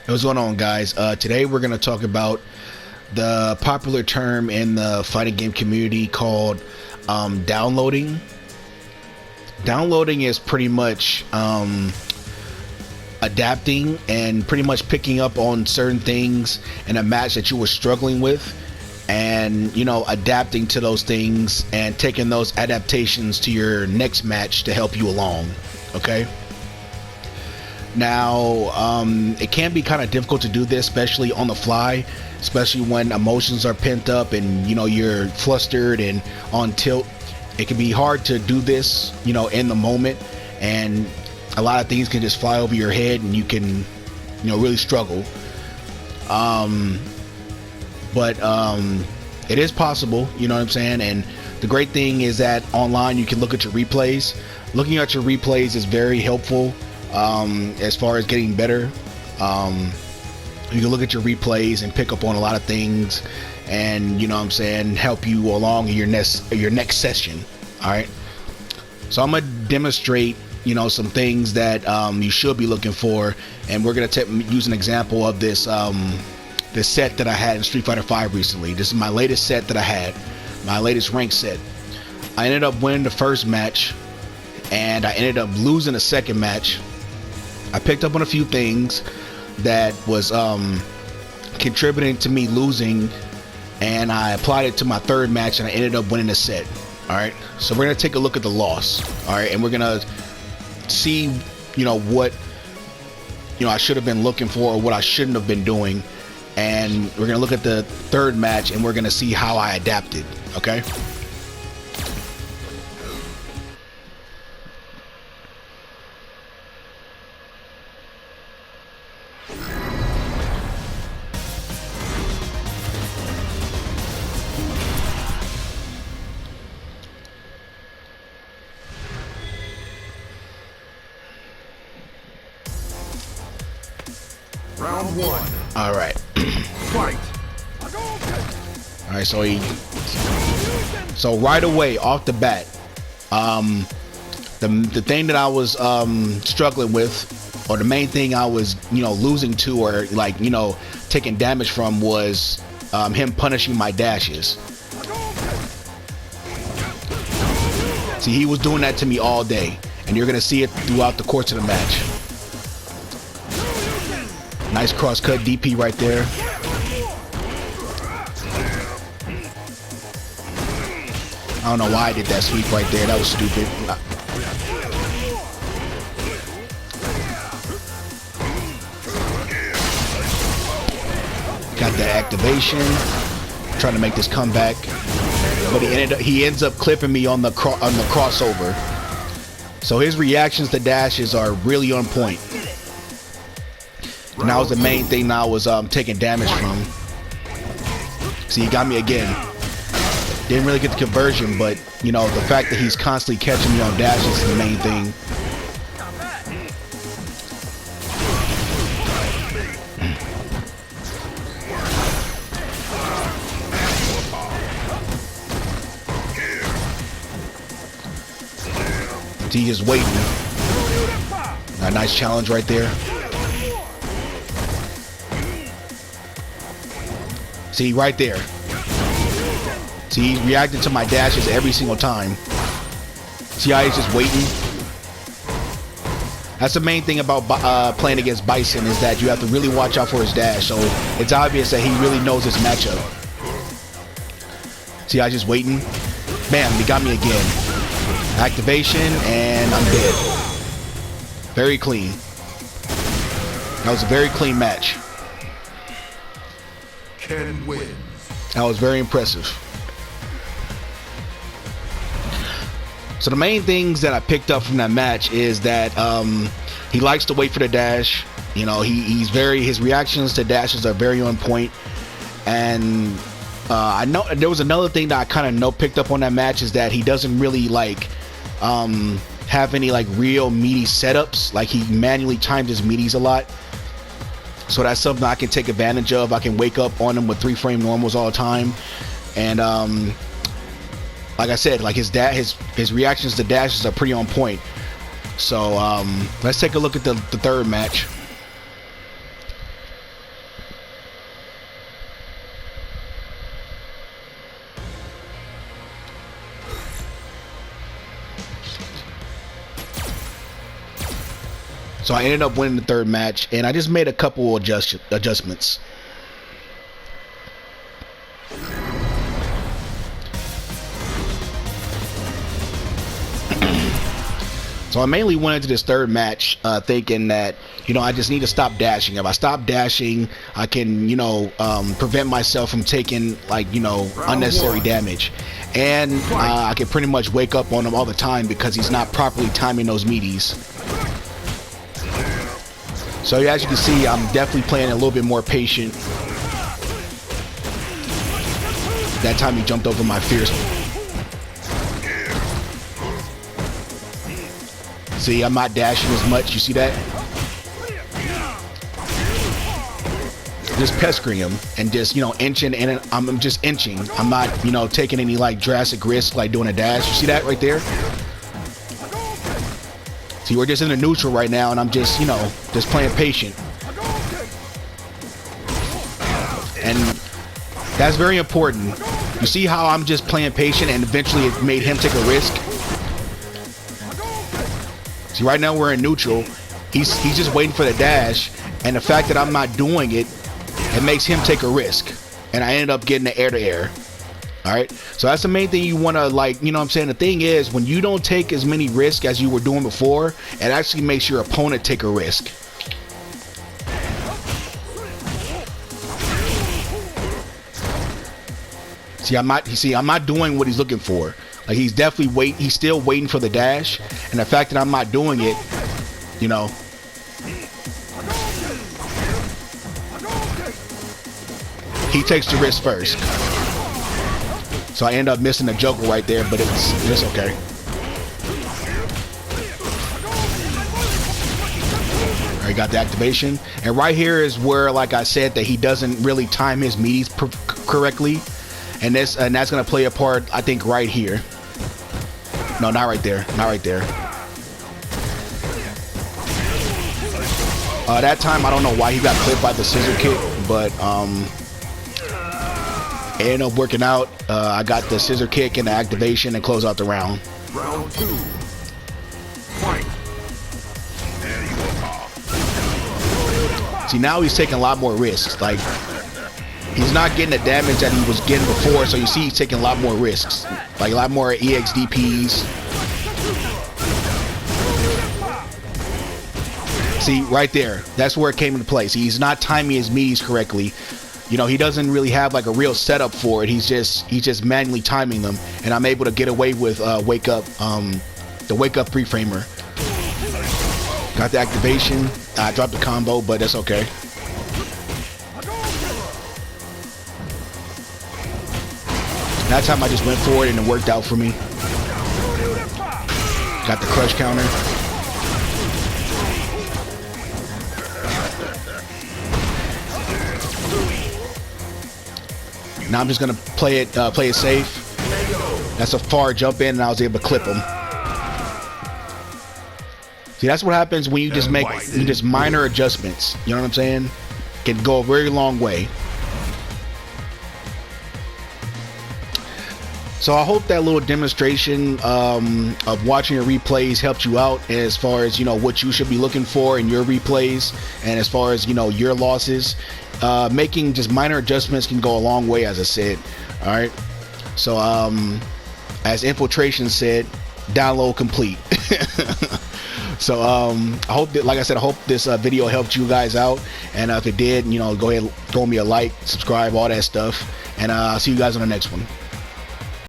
What's going on, guys? Today we're going to talk about the popular term in the fighting game community called downloading. Downloading is pretty much adapting and pretty much picking up on certain things in a match that you were struggling with, and adapting to those things and taking those adaptations to your next match to help you along. Okay. Now, it can be kind of difficult to do this, especially on the fly, especially when emotions are pent up and you're flustered and on tilt. It can be hard to do this in the moment, and a lot of things can just fly over your head and you can really struggle. But it is possible, you know what I'm saying? And the great thing is that online you can look at your replays. Looking at your replays is very helpful. As far as getting better, you can look at your replays and pick up on a lot of things, and help you along in your next session. All right, so I'm gonna demonstrate some things that you should be looking for, and we're gonna use an example of this this set that I had in Street Fighter V recently. This is my latest set that I had, my latest rank set. I ended up winning the first match, and I ended up losing the second match. I picked up on a few things that was contributing to me losing, and I applied it to my third match, and I ended up winning the set. All right, so we're gonna take a look at the loss. All right, and we're gonna see what I should have been looking for or what I shouldn't have been doing, and we're gonna look at the third match and we're gonna see how I adapted. Okay. Round one. All right. Fight. All right. So right away off the bat, the thing that I was struggling with, or the main thing I was losing to, or taking damage from, was him punishing my dashes. See, he was doing that to me all day, and you're gonna see it throughout the course of the match. Nice cross-cut DP right there. I don't know why I did that sweep right there. That was stupid. Got the activation. Trying to make this comeback, but he ends up clipping me on the crossover. So his reactions to dashes are really on point. And that was the main thing that I was taking damage from. See, he got me again. Didn't really get the conversion, but the fact that he's constantly catching me on dashes is the main thing. He's just waiting. A nice challenge right there. See, right there. See, he's reacting to my dashes every single time. See how he's just waiting? That's the main thing about playing against Bison, is that you have to really watch out for his dash. So it's obvious that he really knows his matchup. See how he's just waiting? Bam, he got me again. Activation, and I'm dead. Very clean. That was a very clean match. Ken wins. That was very impressive. So the main things that I picked up from that match is that he likes to wait for the dash. His reactions to dashes are very on point. And I know there was another thing that I kind of picked up on that match, is that he doesn't really have any real meaty setups. Like, he manually times his meaties a lot. So that's something I can take advantage of. I can wake up on him with 3-frame normals all the time, and like I said, his reactions to dashes are pretty on point. So let's take a look at the third match. So I ended up winning the third match, and I just made a couple adjustments. So I mainly went into this third match thinking that, I just need to stop dashing. If I stop dashing, I can, prevent myself from taking, like, unnecessary damage. And I can pretty much wake up on him all the time because he's not properly timing those meaties. So as you can see, I'm definitely playing a little bit more patient. That time he jumped over my fierce. See, I'm not dashing as much. You see that? Just pestering him and just, inching, and I'm just inching. I'm not, taking any like drastic risk like doing a dash. You see that right there? See, we're just in the neutral right now, and I'm just, just playing patient. And that's very important. You see how I'm just playing patient, and eventually it made him take a risk? See, right now we're in neutral. He's just waiting for the dash, and the fact that I'm not doing it, it makes him take a risk, and I ended up getting the air-to-air. All right, so that's the main thing you want to, like, what I'm saying? The thing is, when you don't take as many risks as you were doing before, it actually makes your opponent take a risk. See, I'm not doing what he's looking for. Like, he's definitely he's still waiting for the dash, and the fact that I'm not doing it, he takes the risk first. So I end up missing the juggle right there, but it's okay. All right, got the activation, and right here is where, like I said, that he doesn't really time his meaties correctly, and that's gonna play a part, I think, right here. No, not right there. Not right there. That time, I don't know why he got clipped by the scissor kick, but it ended up working out. I got the scissor kick and the activation and close out the round. Round 2. Fight. There you are. See, now he's taking a lot more risks. Like, he's not getting the damage that he was getting before, so you see he's taking a lot more risks. Like a lot more EXDPs. See, right there. That's where it came into play. See, he's not timing his meaties correctly. He doesn't really have like a real setup for it. He's just manually timing them, and I'm able to get away with the wake up pre-framer. Got the activation. I dropped the combo, but that's okay. That time I just went for it and it worked out for me. Got the crush counter. Now I'm just gonna play it safe. That's a far jump in, and I was able to clip him. See, that's what happens when you just make minor adjustments. You know what I'm saying? Can go a very long way. So I hope that little demonstration of watching your replays helped you out as far as, what you should be looking for in your replays, and as far as, your losses. Making just minor adjustments can go a long way, as I said. All right. So as Infiltration said, download complete. So I hope that, like I said, I hope this video helped you guys out, and if it did, go ahead, throw me a like, subscribe, all that stuff, and I'll see you guys on the next one.